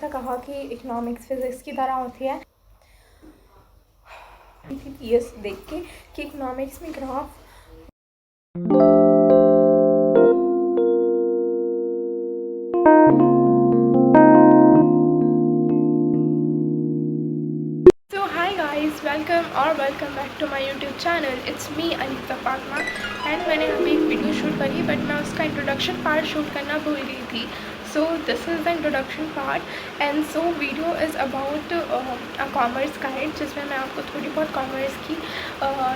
ऐसा कहा कि इकोनॉमिक्स फिज़िक्स की तरह होती है। पीएस देख के कि इकोनॉमिक्स में graph welcome back to my YouTube channel. It's me Anita Fatima and मैंने अभी एक वीडियो शूट करी बट मैं उसका इंट्रोडक्शन पार्ट शूट करना भूल गई थी। So this is the introduction part and so video is about a commerce guide, जिसमें मैं आपको थोड़ी बहुत कॉमर्स की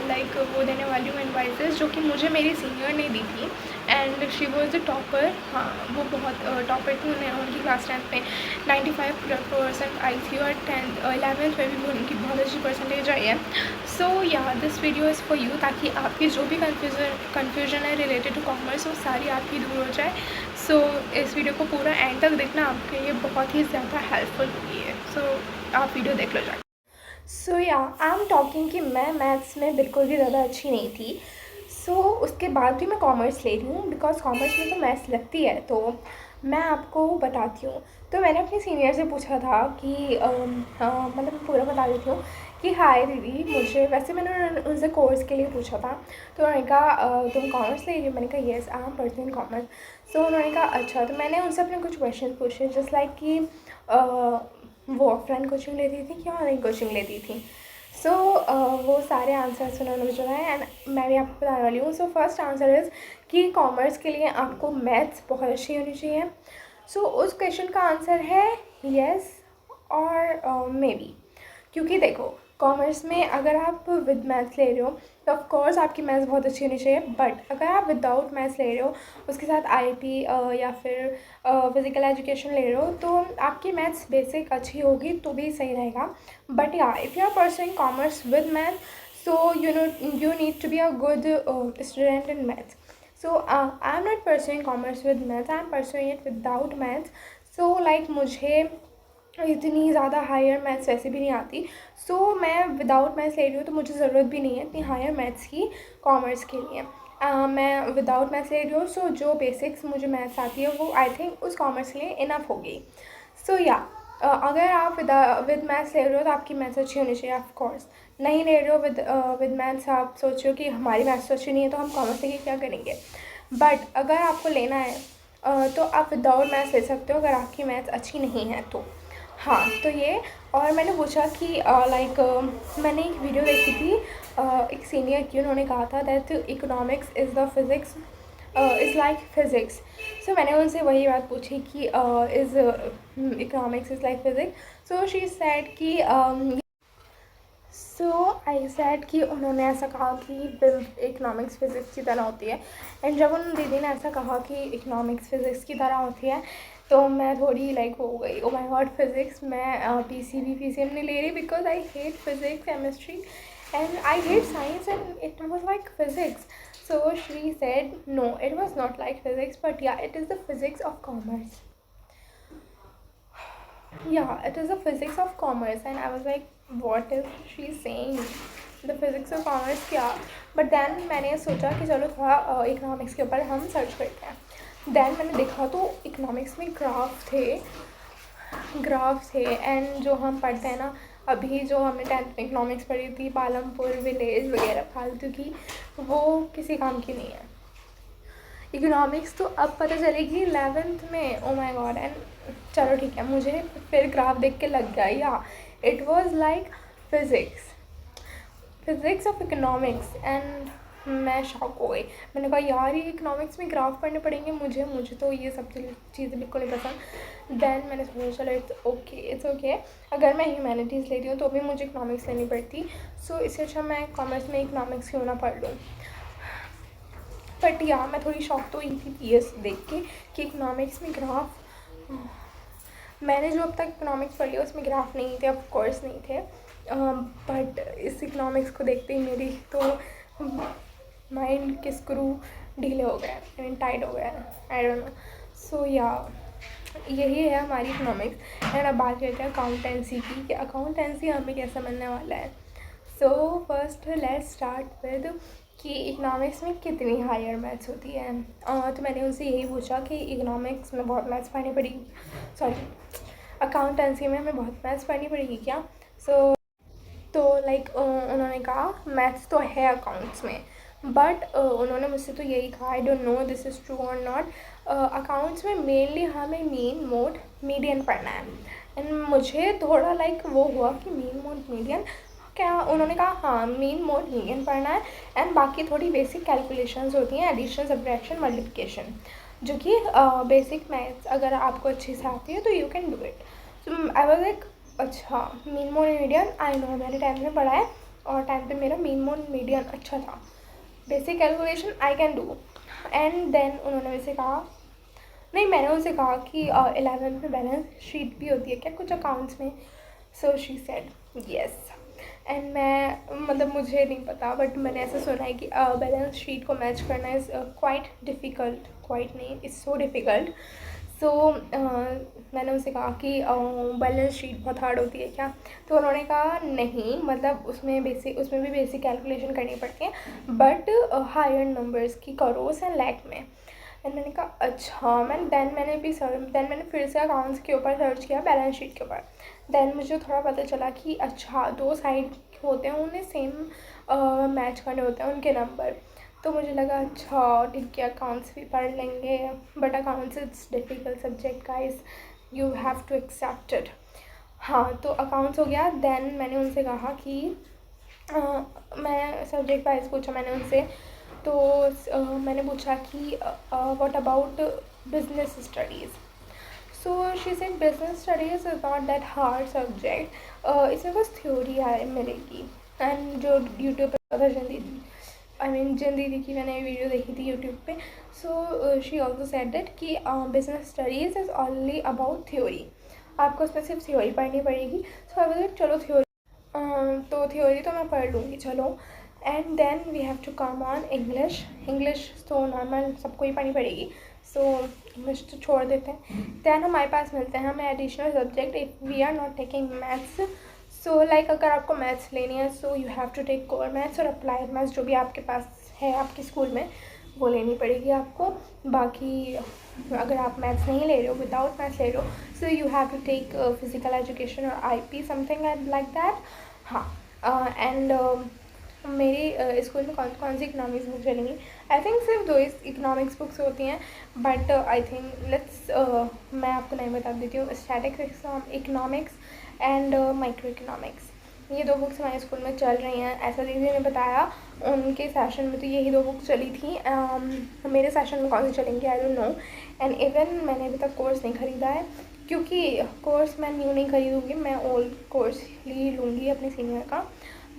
लाइक वो देने वाली हूँ एडवाइसेस जो कि मुझे मेरी सीनियर ने दी थी and she was the topper. हाँ, वो बहुत टॉपर थी। उन्हें उनकी क्लास 10th में 95% आई थी और 11th में भी उनकी बहुत अच्छी परसेंटेज आई है। सो या this video is for you, ताकि आपकी जो भी कन्फ्यूजन है रिलेटेड टू कॉमर्स वो सारी आपकी दूर हो जाए। सो इस वीडियो को पूरा एंड तक देखना, आपके लिए बहुत ही ज़्यादा हेल्पफुल होगी है। सो आप वीडियो देख लो जाए। सो या आई एम टॉकिंग कि मैं मैथ्स में बिल्कुल भी ज़्यादा अच्छी नहीं थी। सो उसके बाद भी मैं कॉमर्स ले रही हूँ बिकॉज कॉमर्स में तो मैथ्स लगती है। तो मैं आपको बताती हूँ। तो मैंने अपनी सीनियर से पूछा था कि मतलब पूरा बता देती हूँ कि हाय दीदी, मुझे वैसे मैंने उनसे कोर्स के लिए पूछा था। तो उन्होंने कहा तुम कॉमर्स ले रही हो? मैंने कहा yes, I am person in commerce. So उन्होंने कहा अच्छा। तो मैंने उनसे अपने कुछ क्वेश्चन पूछे, जस्ट लाइक कि वो ऑफलाइन कोचिंग लेती थी क्या ऑनलाइन कोचिंग लेती थी। सो वो सारे आंसर्स उन्होंने मुझे बताए एंड मैं भी आपको बताने वाली हूँ। सो फर्स्ट आंसर इज़ कि कॉमर्स के लिए आपको मैथ्स बहुत अच्छी होनी चाहिए। सो उस क्वेश्चन का आंसर है येस और मे बी। क्योंकि देखो, कॉमर्स में अगर आप विद मैथ्स ले रहे हो तो ऑफ कोर्स आपकी मैथ्स बहुत अच्छी होनी चाहिए। बट अगर आप विदाउट मैथ्स ले रहे हो, उसके साथ आईटी या फिर फिज़िकल एजुकेशन ले रहे हो, तो आपकी मैथ्स बेसिक अच्छी होगी तो भी सही रहेगा। बट या if you are pursuing commerce with math, so you need to be a good student in maths. So I'm not pursuing commerce with maths, I'm pursuing it without maths. So like मुझे इतनी ज़्यादा higher maths वैसे भी नहीं आती। सो मैं without maths ले रही हूँ तो मुझे ज़रूरत भी नहीं है इतनी हायर मैथ्स की कॉमर्स के लिए। मैं विदाउट मैथ्स ले रही हूँ। सो जो बेसिक्स मुझे मैथ्स आती है वो आई थिंक उस कॉमर्स के लिए इनफ होगी। सो या अगर आप विद मैथ्स ले रहे हो तो आपकी मैथ्स अच्छी होनी चाहिए। ऑफ कोर्स नहीं ले रहे हो विद मैथ्स, आप सोच रहे हो कि हमारी मैथ्स तो अच्छी नहीं है तो हम कॉमर्स लेके क्या करेंगे। बट अगर आपको लेना है तो आप विदाउट मैथ्स ले सकते हो अगर आपकी मैथ्स अच्छी नहीं है तो। हाँ, तो ये। और मैंने पूछा कि लाइक मैंने एक वीडियो देखी थी एक सीनियर की, उन्होंने कहा था that economics is the physics is like physics. So मैंने उनसे वही बात पूछी कि is economics is like physics. So she said कि आई सेड कि उन्होंने ऐसा कहा कि इकोनॉमिक्स फ़िज़िक्स की तरह होती है। एंड जब उन दीदी ने ऐसा कहा कि इकोनॉमिक्स फ़िज़िक्स की तरह होती है तो मैं थोड़ी लाइक हो गई, ओ माय गॉड फिज़िक्स। मैं पीसीबी पीसीएम नहीं ले रही because I hate physics, chemistry and I hate science and it was like physics. So she said no, it was not like physics but yeah it is the physics of commerce. Yeah, it is the physics of commerce and I was like what is she saying, the physics of commerce क्या। but then मैंने सोचा कि चलो थोड़ा economics के ऊपर हम search करते हैं। then मैंने देखा तो इकोनॉमिक्स में ग्राफ थे एंड जो हम पढ़ते हैं ना अभी, जो हमने 10th में इकोनॉमिक्स पढ़ी थी पालमपुर विलेज वगैरह फालतू की, वो किसी काम की नहीं है। इकोनॉमिक्स तो अब पता चलेगी 11th में। ओ माय गॉड। एंड चलो ठीक है, मुझे फिर ग्राफ देख के लग गया या it was like physics of economics and मैं शॉक हो गई। मैंने कहा यार ये इकोनॉमिक्स में ग्राफ पढ़ने पड़ेंगे मुझे तो ये सब चीज़ें बिल्कुल नहीं पसंद। देन मैंने सोचा चलो इट्स ओके, अगर मैं ह्यूमैनिटीज़ ले रही हूँ तो भी मुझे इकोनॉमिक्स लेनी पड़ती। सो इससे अच्छा मैं कॉमर्स में इकोनॉमिक्स क्यों ना पढ़ लूँ। बट या मैं थोड़ी शॉक तो हुई थी पीएस देख के कि इकोनॉमिक्स में ग्राफ, मैंने जो अब तक इकोनॉमिक्स पढ़ी है उसमें ग्राफ नहीं थे, ऑफ कोर्स नहीं थे। बट इस इकोनॉमिक्स को देखते ही मेरी तो माइंड के स्क्रू ढीले हो गए, आई मीन टाइट हो गए, आई डोंट नो। सो या यही है हमारी इकोनॉमिक्स। एंड अब बात करते हैं अकाउंटेंसी की कि अकाउंटेंसी हमें कैसा बनने वाला है। So first let's start with कि इकोनॉमिक्स में कितनी हायर मैथ्स होती है। तो मैंने उनसे यही पूछा कि इकोनॉमिक्स में बहुत मैथ्स पढ़नी पड़ेगी, सॉरी अकाउंटेंसी में हमें बहुत मैथ्स पढ़नी पड़ेगी क्या? तो लाइक उन्होंने कहा मैथ्स तो है अकाउंट्स में, बट उन्होंने मुझसे तो यही कहा, I don't know this is true और नॉट, अकाउंट्स में मेनली हमें मीन मोड मीडियन पढ़ना है। एंड मुझे थोड़ा लाइक वो हुआ कि मीन मोड मीडियन क्या? उन्होंने कहा हाँ मीन मोड मीडियन पढ़ना है, एंड बाकी थोड़ी बेसिक कैलकुलेशंस होती हैं, एडिशन सब्ट्रैक्शन मल्टीप्लिकेशन, जो कि बेसिक मैथ्स अगर आपको अच्छे से आती है तो you can do it. So I was like अच्छा mean mode median I know, मैंने 10th में पढ़ा है और 10th में मेरा मीन मोड मीडियन अच्छा था, basic calculation I can do. And then उन्होंने मुझसे कहा, नहीं मैंने उनसे कहा कि 11th में बैलेंस शीट भी होती है क्या कुछ अकाउंट्स में? सो शी सेड येस। एंड मैं मतलब मुझे नहीं पता, बट मैंने ऐसा सुना है कि बैलेंस शीट को मैच करना इज़ क्वाइट डिफ़िकल्ट, क्वाइट नहीं इज़ सो डिफ़िकल्ट। सो मैंने उनसे कहा कि बैलेंस शीट बहुत हार्ड होती है क्या? तो उन्होंने कहा नहीं, मतलब उसमें भी बेसिक कैलकुलेशन करनी पड़ती है, बट हायर नंबर्स की करोस एंड लैख में। एंड मैंने कहा अच्छा। मैंने फिर से अकाउंट्स के ऊपर सर्च किया, बैलेंस शीट के ऊपर। देन मुझे थोड़ा पता चला कि अच्छा 2 साइड होते हैं, उन्हें सेम मैच करने होते हैं उनके नंबर। तो मुझे लगा अच्छा ठीक है अकाउंट्स भी पढ़ लेंगे, but accounts it's difficult subject guys, you have to accept it. हाँ तो अकाउंट्स हो गया। देन मैंने उनसे कहा कि मैं सब्जेक्ट वाइज पूछा मैंने उनसे, तो मैंने पूछा कि what about business studies? So she said business studies is not that hard subject, इसमें बस थ्योरी मिलेगी। एंड जो यूट्यूब पे पता चली थी, जिन दीदी की मैंने वीडियो देखी थी यूट्यूब पे, so she also said that कि business studies is only about theory, आपको उसमें सिर्फ थ्योरी पढ़नी पड़ेगी। सो आई वाज लाइक चलो थ्योरी, तो थ्योरी तो मैं पढ़ लूँगी चलो। And then we have to come on English तो नॉर्मल सबको ही पढ़नी पड़ेगी, सो इंग्लिश तो छोड़ देते हैं। दैन हमारे पास मिलते हैं हमें additional subject if we are not taking maths. So like अगर आपको मैथ्स लेनी है so you have to take core maths और अप्लाइड मैथ्स, जो भी आपके पास है आपके स्कूल में वो लेनी पड़ेगी आपको। बाकी अगर आप मैथ्स नहीं ले रहे हो, विदाउट मैथ्स ले रहे हो, so you have to take physical education और आईपी समथिंग लाइक दैट। हाँ एंड मेरी स्कूल में कौन सी इकोनॉमिक्स बुक चलेंगी? आई थिंक सिर्फ 2 इकोनॉमिक्स बुक्स होती हैं, बट आई थिंक मैं आपको नहीं बता देती हूँ, statics economics and micro economics, ये 2 बुक्स हमारे स्कूल में चल रही हैं। ऐसा दीदी ने बताया उनके सेशन में तो यही 2 बुक चली थी। मेरे सेशन में कौन सी चलेंगी I don't know. And even मैंने अभी तक कोर्स नहीं ख़रीदा है, क्योंकि कोर्स मैं न्यू नहीं खरीदूँगी, मैं ओल्ड कोर्स ही लूँगी अपने सीनियर का।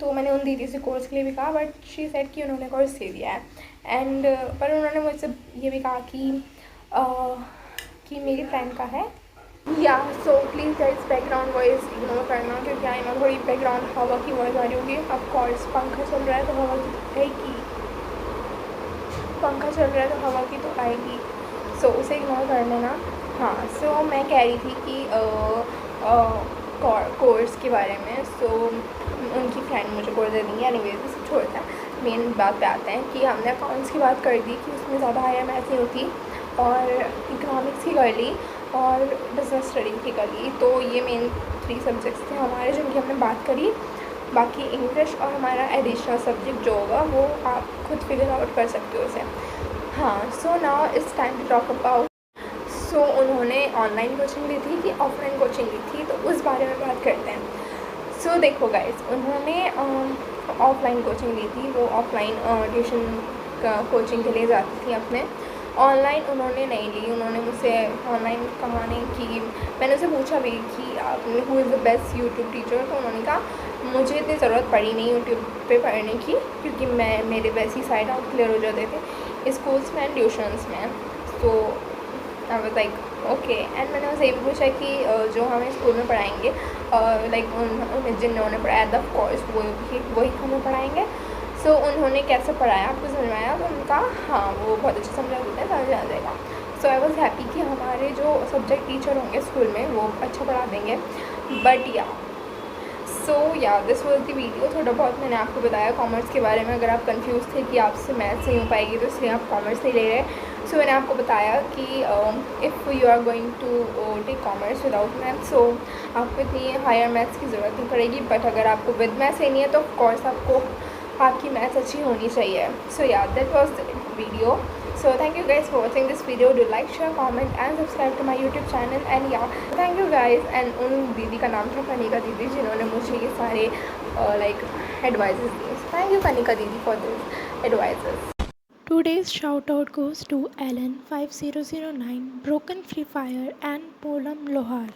तो मैंने उन दीदी से कोर्स के लिए भी कहा, बट शी सेड कि उन्होंने कोर्स ले लिया है। एंड पर उन्होंने मुझसे ये भी कहा कि मेरी फ्रेंड का है। या so please guys background voice ignore करना, क्योंकि आई नो थोड़ी बैकग्राउंड हवा की वॉइस आ रही होगी। ऑफकोर्स पंखा चल रहा है तो हवा की तो आएगी, पंखा चल रहा है तो हवा की तो आएगी, सो उसे इग्नोर कर लेना। हाँ सो मैं कह रही थी कि कोर्स के बारे में। सो उनकी फ्रेंड मुझे कोर्स दे देंगी, एनीवेज सब छोड़ते हैं, मेन बात पे आते हैं कि हमने अकाउंट्स की बात कर दी कि उसमें ज़्यादा हायर मैथ्स नहीं होती, और इकोनॉमिक्स की कर ली और बिजनेस स्टडीज़ की कर ली। तो ये मेन 3 सब्जेक्ट्स थे हमारे जिनकी हमने बात करी। बाकी इंग्लिश और हमारा एडिशनल सब्जेक्ट जो होगा वो आप खुद फिगर आउट कर सकते हो उसे। हाँ so now it's time to talk about. So उन्होंने ऑनलाइन कोचिंग ली थी कि ऑफलाइन कोचिंग ली थी, तो उस बारे में बात करते हैं। सो देखो गाइस, उन्होंने ऑफलाइन कोचिंग ली थी, वो ऑफलाइन ट्यूशन का कोचिंग के लिए जाती थी अपने। ऑनलाइन उन्होंने नहीं ली, उन्होंने मुझसे ऑनलाइन कहा नहीं कि, मैंने उसे पूछा भी कि आप who is the best YouTube teacher, तो उन्होंने कहा मुझे इतनी ज़रूरत पड़ी नहीं यूट्यूब पे पढ़ने की, क्योंकि मेरे वैसी साइड आउट क्लियर हो जाते थे स्कूल्स में एंड ट्यूशन्स में। तो आई वाज लाइक ओके। एंड मैंने उनसे ये भी पूछा कि जो हमें स्कूल में पढ़ाएंगे लाइक उन्हें जिन्होंने पढ़ाया था कोर्स वही हमें पढ़ाएंगे। सो उन्होंने कैसे पढ़ाया आपको समझ में आया? तो उनका हाँ वो बहुत अच्छा समझा देते हैं, समझ आ जाएगा। सो आई वॉज हैप्पी कि हमारे जो सब्जेक्ट टीचर होंगे स्कूल में वो अच्छा पढ़ा देंगे। बट या सो या दिस वॉज द वीडियो। थोड़ा बहुत मैंने आपको बताया कॉमर्स के बारे में। अगर आप कंफ्यूज थे कि आपसे मैथ्स नहीं हो पाएगी तो इसलिए आप कॉमर्स नहीं ले रहे, सो मैंने आपको बताया कि if you are going to take commerce without maths, so आपको इतनी हायर मैथ्स की ज़रूरत नहीं पड़ेगी, बट अगर आपको विद मैथ्स लेनी है तो ऑफकोर्स आपको आपकी मैथ्स अच्छी होनी चाहिए. सो या that was the video. So thank you guys for watching this video. Do like, share, comment and subscribe to my YouTube channel. And yeah, thank you guys. And उन दीदी का नाम था कनिका दीदी, जिन्होंने मुझे ये सारे like advices दिए. So thank you कनिका दीदी for this advices. Today's shout out goes to Alan 5009, Broken Free Fire and Polam Lohar.